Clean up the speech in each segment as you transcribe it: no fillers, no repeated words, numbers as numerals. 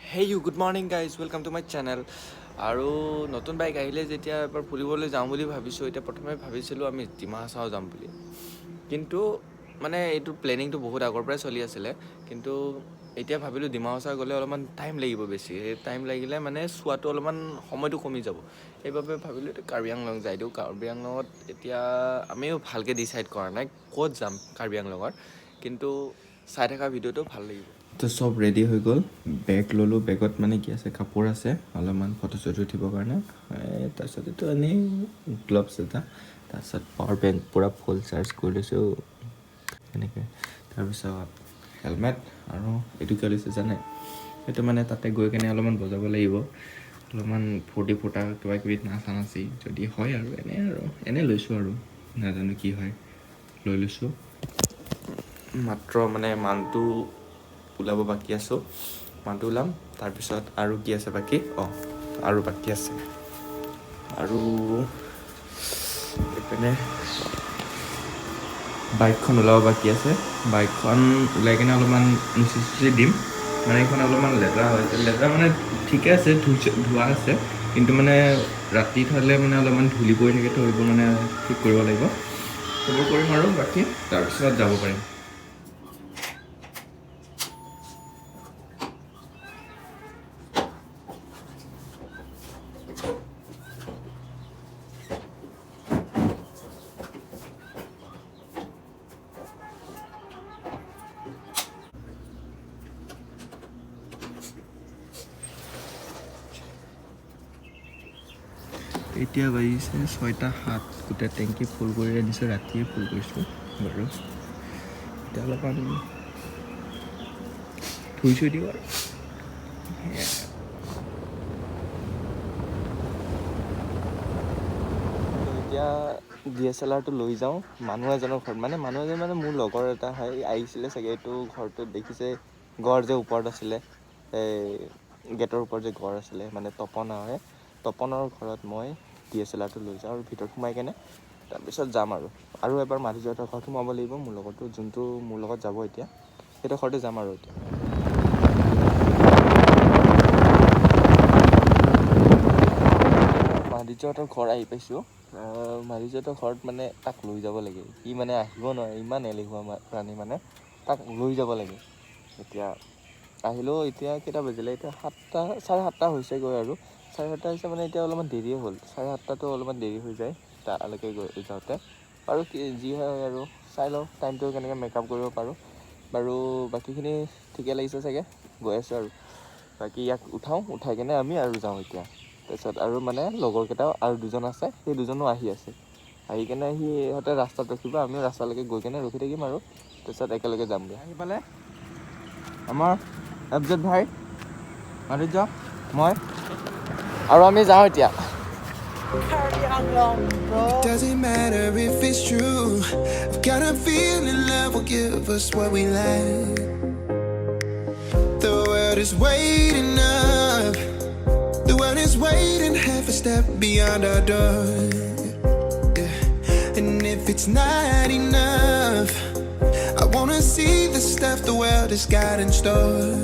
Hey you, good morning guys, welcome to my channel. আৰু নতুন bike আহিলে যেতিয়া এবাৰ ফুৰিবলৈ যাওঁ বুলি ভাবিছোঁ, এতিয়া প্ৰথমে ভাবিছিলোঁ আমি ডিমা হাছাও যাম বুলি, কিন্তু মানে এইটো প্লেনিংটো বহুত আগৰ পৰাই চলি আছিলে, কিন্তু এতিয়া ভাবিলোঁ ডিমা হাছাও গ'লে অলপমান টাইম লাগিব বেছি, সেই টাইম লাগিলে মানে চোৱাটো অলপমান সময়টো কমি যাব, সেইবাবে ভাবিলোঁ এতিয়া কাৰ্বি আংলং যাই দিওঁ। কাৰ্বি আংলঙত এতিয়া আমিও ভালকৈ ডিচাইড কৰা নাই ক'ত যাম কাৰ্বি আংলঙত, কিন্তু চাই থকা ভিডিঅ'টো ভাল লাগিব। তো চব ৰেডি হৈ গ'ল, বেগ ল'লোঁ, বেগত মানে কি আছে কাপোৰ আছে অলপমান ফটো চটো উঠিবৰ কাৰণে, তাৰপিছত এইটো এনেই গ্লভছ এটা, তাৰপিছত পাৱাৰ বেংক পূৰা ফুল চাৰ্জ কৰি লৈছোঁ এনেকৈ, তাৰপিছত হেলমেট আৰু এইটো কিয় লৈছোঁ জানে, সেইটো মানে তাতে গৈ কেনে অলপমান বজাব লাগিব, অলপমান ফূৰ্তি ফুৰ্তা কিবা কিবি নাচা নাচি যদি হয় আৰু এনেই লৈছোঁ আৰু নাজানো কি হয়, লৈ লৈছোঁ। মাত্ৰ মানে মানটো ওলাব বাকী আছোঁ, মানটো ওলাম, তাৰপিছত আৰু কি আছে বাকী, আৰু বাকী আছে আৰু এইপিনে বাইকখন ওলাব বাকী আছে, বাইকখন ওলাই কিনে অলপমান মুচি চুচি দিম, মানে এইখন অলপমান লেতেৰা হৈছে, লেতেৰা মানে ঠিকে আছে, ধোৱা আছে, কিন্তু মানে ৰাতি থ'লে মানে অলপমান ধূলি পৰি থাকে, তো এইবোৰ মানে ঠিক কৰিব লাগিব, সেইবোৰ কৰিম আৰু বাকী তাৰপিছত যাব পাৰিম। এতিয়া বাজিছে 6:07, গোটেই টেংকি ফুল কৰি আনিছোঁ, ৰাতিয়ে ফুল কৰিছোঁ বাৰু, এতিয়া অলপমান ধুই চুই দিওঁ আৰু এতিয়া DSLR-টো লৈ যাওঁ মানুহ এজনৰ ঘৰত, মানুহ এজন মানে মোৰ লগৰ এটা হয়, আহিছিলে চাগে, এইটো ঘৰটোত দেখিছে গড় যে ওপৰত আছিলে, এই গেটৰ ওপৰত যে গড় আছিলে, মানে তপনৰ ঘৰত মই DSLR-টো লৈ যাওঁ আৰু ভিতৰত সোমাই কেনে তাৰপিছত যাম আৰু এবাৰ মাধুৰ্যহঁতৰ ঘৰত সোমাব লাগিব, মোৰ লগতো যোনটো মোৰ লগত যাব এতিয়া, সেইটো ঘৰতে যাম আৰু এতিয়া মাধুৰ্যহঁতৰ ঘৰ আহি পাইছোঁ। মাধুৰ্যহঁতৰ ঘৰত মানে তাক লৈ যাব লাগে, সি মানে আহিব নোৱাৰে, ইমান এলেহুৱা প্ৰাণী, মানে তাক লৈ যাব লাগে। এতিয়া আহিলেও, এতিয়া কেইটা বাজিলে, এতিয়া 7:30 হৈছেগৈ, আৰু 7:30 হৈছে মানে এতিয়া অলপমান দেৰিয়ে হ'ল, 7:30তো অলপমান দেৰি হৈ যায় তালৈকে যাওঁতে, আৰু যি হয় আৰু চাই লওঁ টাইমটো কেনেকৈ মেকআপ কৰিব পাৰোঁ বাৰু। বাকীখিনি ঠিকে লাগিছে চাগে, গৈ আছোঁ আৰু বাকী ইয়াক উঠাই কেনে আমি আৰু যাওঁ এতিয়া, তাৰপিছত আৰু মানে লগৰকেইটাও আৰু দুজন আছে, সেই দুজনো আহি আছে, আহি কেনে সিহঁতে ৰাস্তাত ৰখিব, আমিও ৰাস্তালৈকে গৈ কেনে ৰখি থাকিম, আৰু তাৰপিছত একেলগে যামগৈ। আহি পালে আমাৰ এফজেড ভাই, মাধুৰ্য, মই, আৰু আমি যাওঁ এতিয়া। It doesn't matter if it's true. I've got a feeling love will give us what we lack. The world is waiting up. The world is waiting half a step beyond our door. Yeah. And if it's not enough, I wanna see the stuff the world has got in store.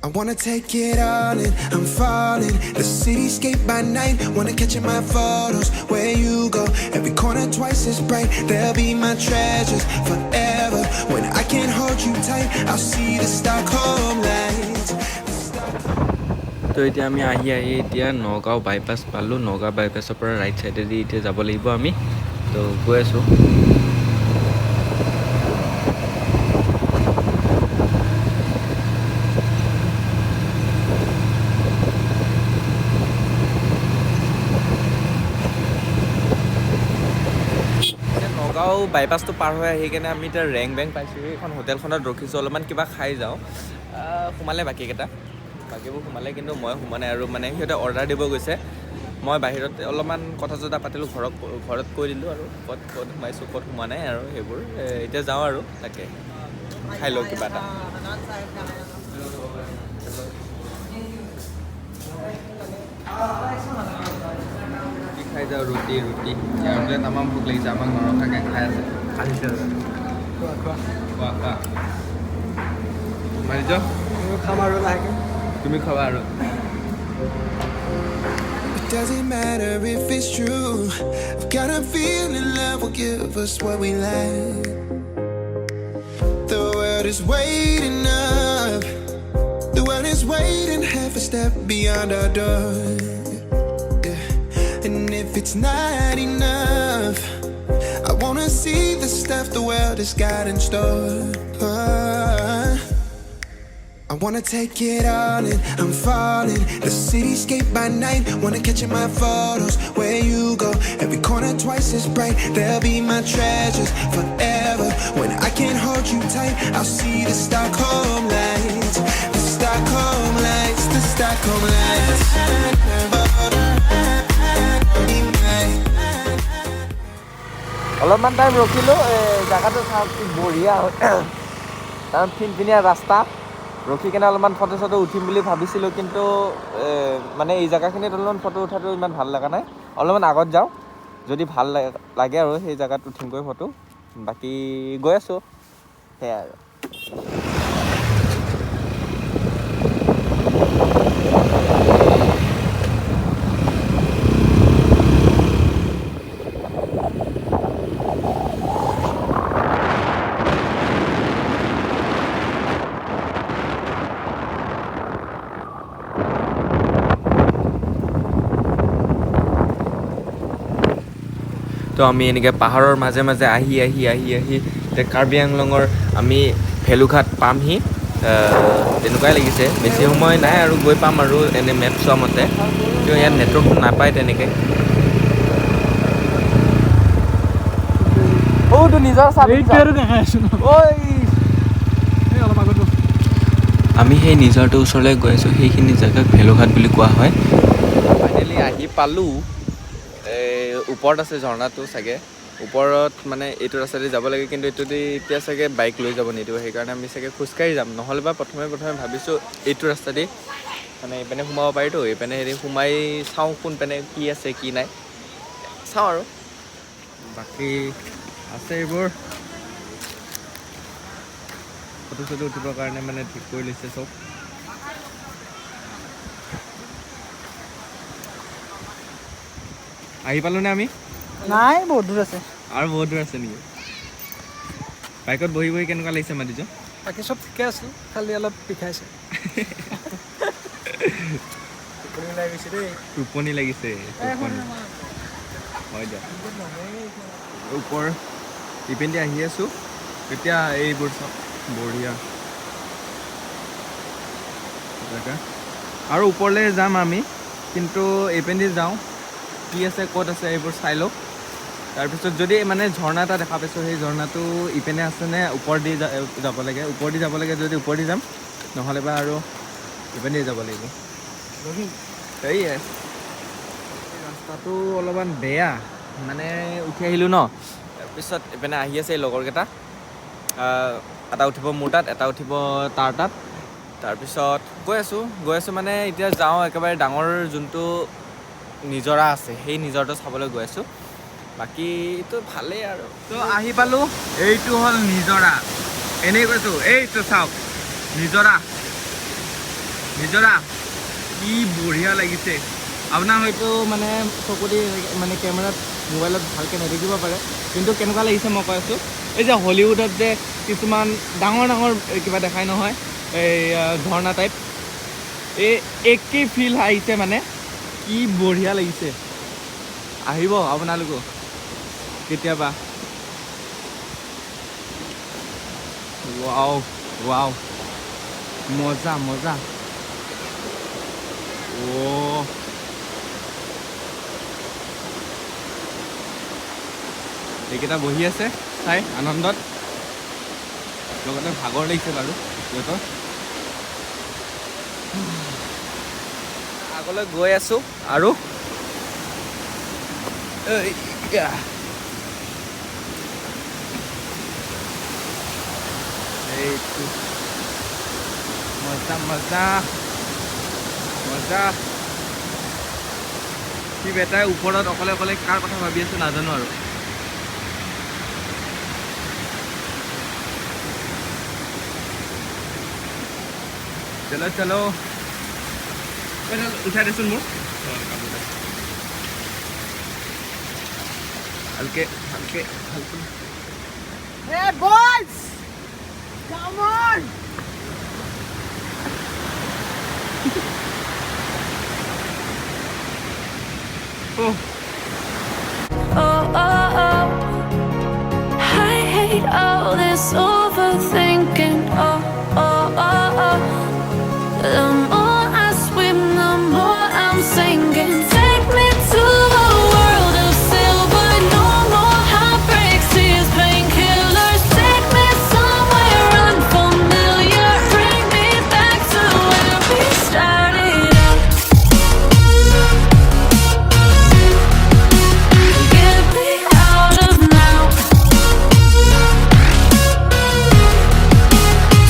I wanna take it all in, I'm falling. The cityscape by night, wanna catch in my photos. Where you go, every corner twice as bright. They'll be my treasures forever. When I can't hold you tight, I'll see the Stockholm lights. তো এতিয়া আমি আহি এতিয়া Nagaon bypass পালোঁ, নগাঁও বাইপাছৰ পৰা right চাইডেদি এতিয়া যাব লাগিব আমি, তো গৈ আছোঁ। নগাঁও বাইপাছটো পাৰ হৈ আহি কেনে আমি এতিয়া ৰেং বেং পাইছোঁ, এইখন হোটেলখনত ৰখিছোঁ, অলপমান কিবা খাই যাওঁ, সোমালে বাকীবোৰ সোমালে, কিন্তু মই সোমা নাই, আৰু মানে সিহঁতে অৰ্ডাৰ দিব গৈছে, মই বাহিৰত অলপমান কথা চথা পাতিলোঁ, ঘৰত কৈ দিলোঁ আৰু ক'ত সোমাইছোঁ ক'ত সোমোৱা নাই, আৰু সেইবোৰ এতিয়া যাওঁ আৰু তাকে খাই লওঁ কিবা এটা। খাই যাওঁ ৰুটি বোলে তামাম ভোক লাগিছে, আমাক নৰখাকৈ খাই আছে, খোৱা মাৰিছ খাম আৰু লাহেকে তুমি খাবা আৰু It doesn't matter if it's true. I've got a feeling love will give us what we lack. The world is waiting up. The world is waiting half a step beyond our door. Yeah. And if it's not enough, I wanna see the stuff the world has got in store. I wanna take it all in, I'm falling. The cityscape by night, wanna catch in my photos. Where you go, every corner twice as bright. They'll be my treasures forever. When I can't hold you tight, I'll see the Stockholm lights. The Stockholm lights, the Stockholm lights. অলপমান time ৰখিলোঁ জেগাটো চাওক কি বঢ়িয়া কাৰণ ফিনফিনীয়া ৰাস্তা ৰখি কিনে অলপমান ফটো চটো উঠিম বুলি ভাবিছিলোঁ কিন্তু মানে এই জেগাখিনিত অলপমান ফটো উঠাটো ইমান ভাল লগা নাই অলপমান আগত যাওঁ যদি ভাল লাগে আৰু সেই জেগাত উঠিমগৈ ফটো বাকী গৈ আছোঁ সেয়াই আৰু তো আমি এনেকৈ পাহাৰৰ মাজে মাজে আহি এতিয়া কাৰ্বি আংলঙৰ আমি ভেলুঘাট পামহি তেনেকুৱাই লাগিছে বেছি সময় নাই আৰু গৈ পাম আৰু এনে মেপ চোৱা মতে কিন্তু ইয়াত নেটৱৰ্কটো নাপায় তেনেকৈ আমি সেই নিজৰটোৰ ওচৰলৈ গৈ আছোঁ সেইখিনি জেগাক ভেলুঘাট বুলি কোৱা হয় ফাইনেলি আহি পালোঁ ওপৰত আছে ঝৰ্ণাটো চাগে ওপৰত মানে এইটো ৰাস্তাদি যাব লাগে কিন্তু এইটো দি এতিয়া চাগে বাইক লৈ যাব নিদিব সেইকাৰণে আমি চাগে খোজকাঢ়ি যাম নহ'লে বা প্ৰথমে ভাবিছোঁ এইটো ৰাস্তা দি মানে এইপিনে সোমাব পাৰিতো এইপিনে হেৰি সোমাই চাওঁ কোনপিনে কি আছে কি নাই চাওঁ আৰু বাকী আছে এইবোৰ ফটো চটো উঠিবৰ কাৰণে মানে ঠিক কৰি লৈছে চব আহি পালোঁনে আমি নাই বহুত দূৰ আছে আৰু বহুত দূৰ আছে নেকি বাইকত বহি বহি কেনেকুৱা লাগিছে মাতিছ বাকী চব ঠিকে আছে খালি অলপ বিষাইছে টোপনি লাগিছে হয় দিয়া ওপৰ ইপিনে আহি আছোঁ এতিয়া এইবোৰ চব বঢ়িয়া জেগা আৰু ওপৰলৈ যাম আমি কিন্তু এইপিনে যাওঁ কি আছে ক'ত আছে এইবোৰ চাই লওঁ তাৰপিছত যদি মানে ঝৰ্ণা এটা দেখা পাইছোঁ সেই ঝৰ্ণাটো ইপিনে আছেনে ওপৰ দি যাব লাগে ওপৰ দি যাব লাগে যদি ওপৰ দি যাম নহ'লে বা আৰু ইপিনে যাব লাগিব সেয়ে ৰাস্তাটো অলপমান বেয়া মানে উঠি আহিলোঁ ন তাৰপিছত ইপিনে আহি আছে এই লগৰকেইটা এটা উঠিব মোৰ তাত এটা উঠিব তাৰ তাত তাৰপিছত গৈ আছোঁ মানে এতিয়া যাওঁ একেবাৰে ডাঙৰ যোনটো নিজৰা আছে সেই নিজৰটো চাবলৈ গৈ আছোঁ বাকীটো ভালেই আৰু তো আহি পালোঁ এইটো হ'ল নিজৰা এনেই কৈছোঁ এইটো চাওক নিজৰা কি বঢ়িয়া লাগিছে আপোনাৰ হয়তো মানে চকুদি মানে কেমেৰাত মোবাইলত ভালকৈ নেদেখিব পাৰে কিন্তু কেনেকুৱা লাগিছে মই কৈ আছোঁ এই যে হলিউডত যে কিছুমান ডাঙৰ কিবা দেখাই নহয় এই ঝৰ্ণা টাইপ এই একেই ফিল আহিছে মানে কি বঢ়িয়া লাগিছে আহিব আপোনালোকো কেতিয়াবা ৱাও মজা এইকেইটা বহি আছে চাই আনন্দত লগতে ভাগৰ লাগিছে বাৰু সিহঁতৰ আগলৈ গৈ আছোঁ আৰু এইটো মজা সি বেটাই ওপৰত অকলে কাৰ কথা ভাবি আছোঁ নাজানো আৰু চলো চলো উঠাই দেচোন মোৰ ভালকে ভালকে ভালকে Hey boys! Come on! oh Oh, oh, oh. I hate all this overthinking. Oh, oh, oh, oh. The more I swim, the more I'm sinking. Take me to a world of silver. No more heartbreaks, tears, painkillers. Take me somewhere unfamiliar. Bring me back to where we started out. Get me out of now.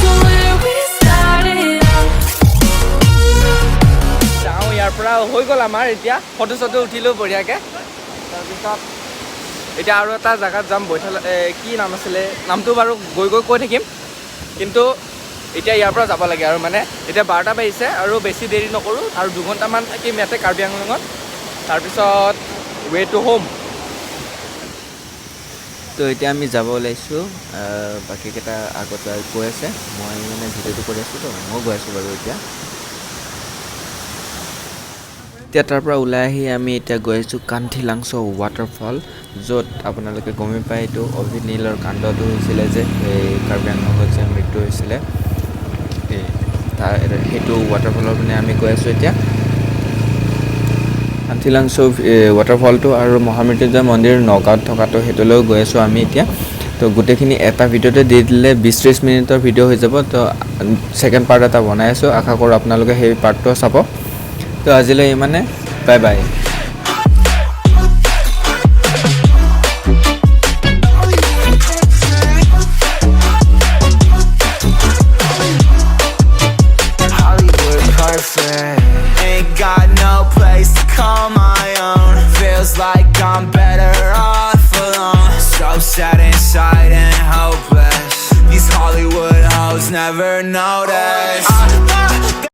To where we started out. যাওঁ ইয়াৰ পৰা হৈ গ'ল আমাৰ এতিয়া photo চটো উঠিলোঁ বঢ়িয়াকৈ তাৰপিছত এতিয়া আৰু এটা জেগাত যাম বৈঠালা কি নাম আছিলে নামটো বাৰু গৈ গৈ কৈ থাকিম কিন্তু এতিয়া ইয়াৰ পৰা যাব লাগে আৰু মানে এতিয়া 12টা বাজিছে আৰু বেছি দেৰি নকৰোঁ আৰু 2 ঘণ্টামান থাকিম ইয়াতে কাৰ্বি আংলঙত তাৰপিছত ৱে টু হোম তো এতিয়া আমি যাব ওলাইছোঁ বাকীকেইটা আগত গৈ আছে মই মানে ভিডিঅ'টো কৰি আছোঁ তো মই গৈ আছোঁ বাৰু এতিয়া তাৰ পৰা ওলাই আহি আমি এতিয়া গৈ আছোঁ কান্থিলাংছ ৱাটাৰফল য'ত আপোনালোকে গমেই পায় এইটো অভিনীলৰ কাণ্ডটো হৈছিলে যে এই কাৰ্বি আংলঙত যে মৃত্যু হৈছিলে সেইটো ৱাটাৰফলৰ পিনে আমি গৈ আছোঁ এতিয়া কান্থিলাংছ ৱাটাৰফলটো আৰু মহামৃত্যুঞ্জয় মন্দিৰ নগাঁৱত থকাটো সেইটোলৈও গৈ আছোঁ আমি এতিয়া তো গোটেইখিনি এটা ভিডিঅ'তে দি দিলে 20-30 মিনিটৰ ভিডিঅ' হৈ যাব তো ছেকেণ্ড পাৰ্ট এটা বনাই আছোঁ আশা কৰোঁ আপোনালোকে সেই পাৰ্টটো চাব তো আজিলৈ ইমানে bye bye Hollywood perfect. Ain't got no place to call my own. Feels like I'm better off alone. So sad inside and hopeless. These Hollywood hoes never notice.